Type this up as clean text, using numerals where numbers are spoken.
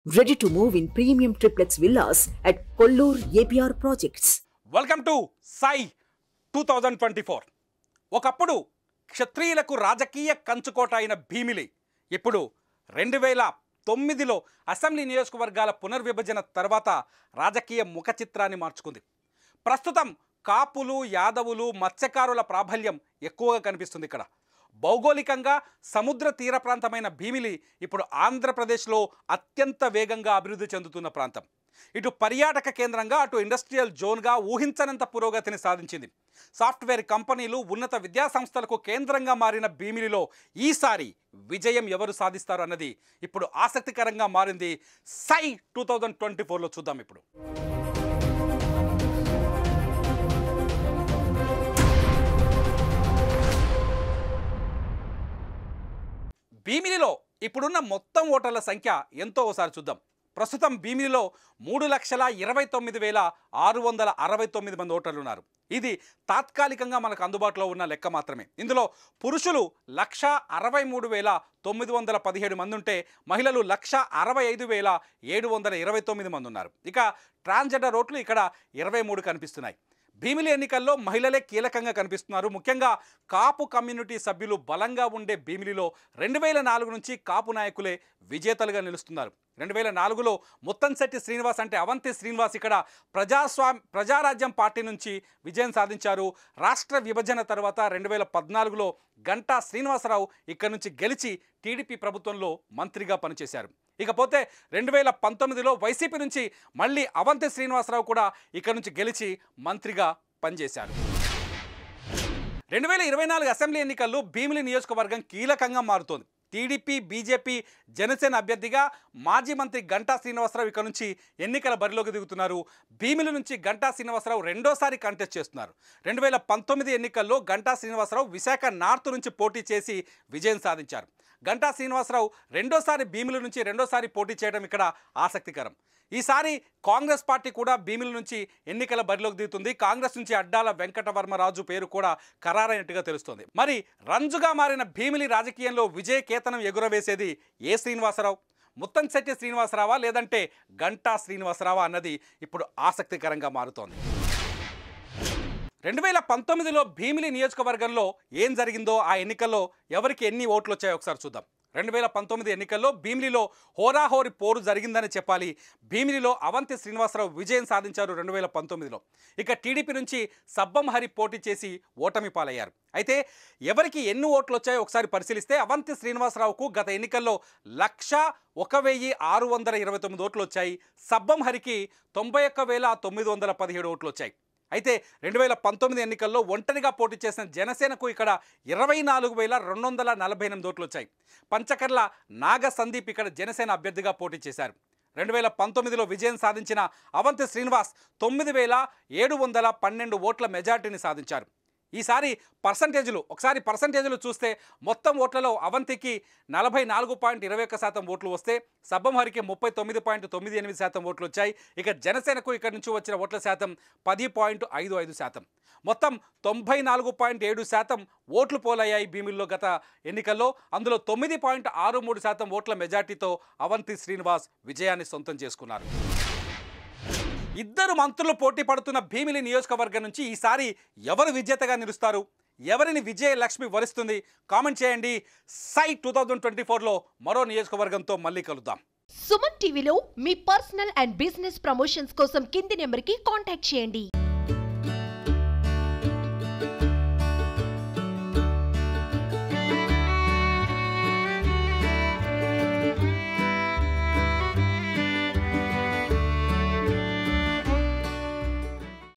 Ready to move in premium triplex villas at Kollur APR Projects. Welcome to Sai 2024. ఒకప్పుడు క్షత్రియులకు రాజకీయ కంచుకోట అయిన భీమిలి ఇప్పుడు 2009లో అసెంబ్లీ నియోజకవర్గాల పునర్విభజన తర్వాత రాజకీయ ముఖ చిత్రాన్ని మార్చుకుంది. ప్రస్తుతం కాపులు, యాదవులు, మత్స్యకారుల ప్రాబల్యం ఎక్కువగా కనిపిస్తుంది. ఇక్కడ భౌగోళికంగా సముద్ర తీర ప్రాంతమైన భీమిలి ఇప్పుడు ఆంధ్రప్రదేశ్లో అత్యంత వేగంగా అభివృద్ధి చెందుతున్న ప్రాంతం. ఇటు పర్యాటక కేంద్రంగా, అటు ఇండస్ట్రియల్ జోన్గా ఊహించనంత పురోగతిని సాధించింది. సాఫ్ట్వేర్ కంపెనీలు, ఉన్నత విద్యా సంస్థలకు కేంద్రంగా మారిన భీమిలిలో ఈసారి విజయం ఎవరు సాధిస్తారు అన్నది ఇప్పుడు ఆసక్తికరంగా మారింది. సై 2024లో చూద్దాం. ఇప్పుడు భీమిలిలో ఇప్పుడున్న మొత్తం ఓటర్ల సంఖ్య ఎంతో ఒకసారి చూద్దాం. ప్రస్తుతం భీమిలిలో 3,29,669 మంది ఓటర్లు ఉన్నారు. ఇది తాత్కాలికంగా మనకు అందుబాటులో ఉన్న లెక్క మాత్రమే. ఇందులో పురుషులు 1,63,917 మంది ఉంటే మహిళలు 1,65,729 మంది ఉన్నారు. ఇక ట్రాన్స్జెండర్ ఓట్లు ఇక్కడ 23 కనిపిస్తున్నాయి. భీమిలి ఎన్నికల్లో మహిళలే కీలకంగా కనిపిస్తున్నారు. ముఖ్యంగా కాపు కమ్యూనిటీ సభ్యులు బలంగా ఉండే భీమిలిలో 2004 నుంచి కాపు నాయకులే విజేతలుగా నిలుస్తున్నారు. 2004లో ముత్తంశెట్టి శ్రీనివాస్ అంటే అవంతి శ్రీనివాస్ ఇక్కడ ప్రజారాజ్యం పార్టీ నుంచి విజయం సాధించారు. రాష్ట్ర విభజన తర్వాత 2014లో గంటా శ్రీనివాసరావు ఇక్కడ నుంచి గెలిచి టీడీపీ ప్రభుత్వంలో మంత్రిగా పనిచేశారు. ఇకపోతే 2019లో వైసీపీ నుంచి మళ్ళీ అవంతి శ్రీనివాసరావు కూడా ఇక్కడ నుంచి గెలిచి మంత్రిగా పనిచేశారు. 2024 అసెంబ్లీ ఎన్నికల్లో భీమిలి నియోజకవర్గం కీలకంగా మారుతోంది. టీడీపీ, బీజేపీ, జనసేన అభ్యర్థిగా మాజీ మంత్రి గంటా శ్రీనివాసరావు ఇక్కడ నుంచి ఎన్నికల బరిలోకి దిగుతున్నారు. భీమిలి నుంచి గంటా శ్రీనివాసరావు రెండోసారి కంటెస్ట్ చేస్తున్నారు. 2019 ఎన్నికల్లో గంటా శ్రీనివాసరావు విశాఖ నార్త్ నుంచి పోటీ చేసి విజయం సాధించారు. గంటా శ్రీనివాసరావు రెండోసారి భీమిలి నుంచి రెండోసారి పోటీ చేయడం ఇక్కడ ఆసక్తికరం. ఈసారి కాంగ్రెస్ పార్టీ కూడా భీమిలి నుంచి ఎన్నికల బరిలోకి దిగుతుంది. కాంగ్రెస్ నుంచి అడ్డాల వెంకటవర్మరాజు పేరు కూడా ఖరారైనట్టుగా తెలుస్తోంది. మరి రంజుగా మారిన భీమిలి రాజకీయంలో విజయ కేతనం ఎగురవేసేది ఏ శ్రీనివాసరావు? ముత్తంశెట్టి శ్రీనివాసరావా లేదంటే గంటా శ్రీనివాసరావా అన్నది ఇప్పుడు ఆసక్తికరంగా మారుతోంది. 2019లో భీమిలి నియోజకవర్గంలో ఏం జరిగిందో, ఆ ఎన్నికల్లో ఎవరికి ఎన్ని ఓట్లు వచ్చాయో ఒకసారి చూద్దాం. 2019 ఎన్నికల్లో భీమిలిలో హోరాహోరి పోరు జరిగిందని చెప్పాలి. భీమిలిలో అవంతి శ్రీనివాసరావు విజయం సాధించారు 2019లో. ఇక టీడీపీ నుంచి సబ్బం హరి పోటీ చేసి ఓటమి పాలయ్యారు. అయితే ఎవరికి ఎన్ని ఓట్లు వచ్చాయో ఒకసారి పరిశీలిస్తే అవంతి శ్రీనివాసరావుకు గత ఎన్నికల్లో 1,01,629 ఓట్లు వచ్చాయి. సబ్బం హరికి 91,917 ఓట్లు వచ్చాయి. అయితే 2019 ఎన్నికల్లో ఒంటరిగా పోటీ చేసిన జనసేనకు ఇక్కడ 24,248 ఓట్లు వచ్చాయి. పంచకర్ల నాగ సందీప్ ఇక్కడ జనసేన అభ్యర్థిగా పోటీ చేశారు. 2019లో విజయం సాధించిన అవంతి శ్రీనివాస్ 9,712 ఓట్ల మెజార్టీని సాధించారు. ఈసారి పర్సంటేజీలు చూస్తే మొత్తం ఓట్లలో అవంతికి 44.21% ఓట్లు వస్తే సబ్బం హరికి 39.98% ఓట్లు వచ్చాయి. ఇక జనసేనకు ఇక్కడ నుంచి వచ్చిన ఓట్ల శాతం 10.55%. మొత్తం 94.7% ఓట్లు పోలయ్యాయి భీమిలిలో గత ఎన్నికల్లో. అందులో 9.63% ఓట్ల మెజార్టీతో అవంతి శ్రీనివాస్ విజయాన్ని సొంతం చేసుకున్నారు. ఇద్దరు మంత్రులు పోటీ పడుతున్న భీమిలి నియోజకవర్గం నుంచి ఈసారి ఎవరు విజేతగా నిలుస్తారు? ఎవరిని విజయ లక్ష్మి వరిస్తుంది? కామెంట్ చేయండి. సై 2024లో మరో నియోజకవర్గంతో మళ్ళీ కలుద్దాం. సుమన్ టీవీలో మీ పర్సనల్ అండ్ బిజినెస్ ప్రమోషన్స్ కోసం కింది నెంబర్కి కాంటాక్ట్ చేయండి.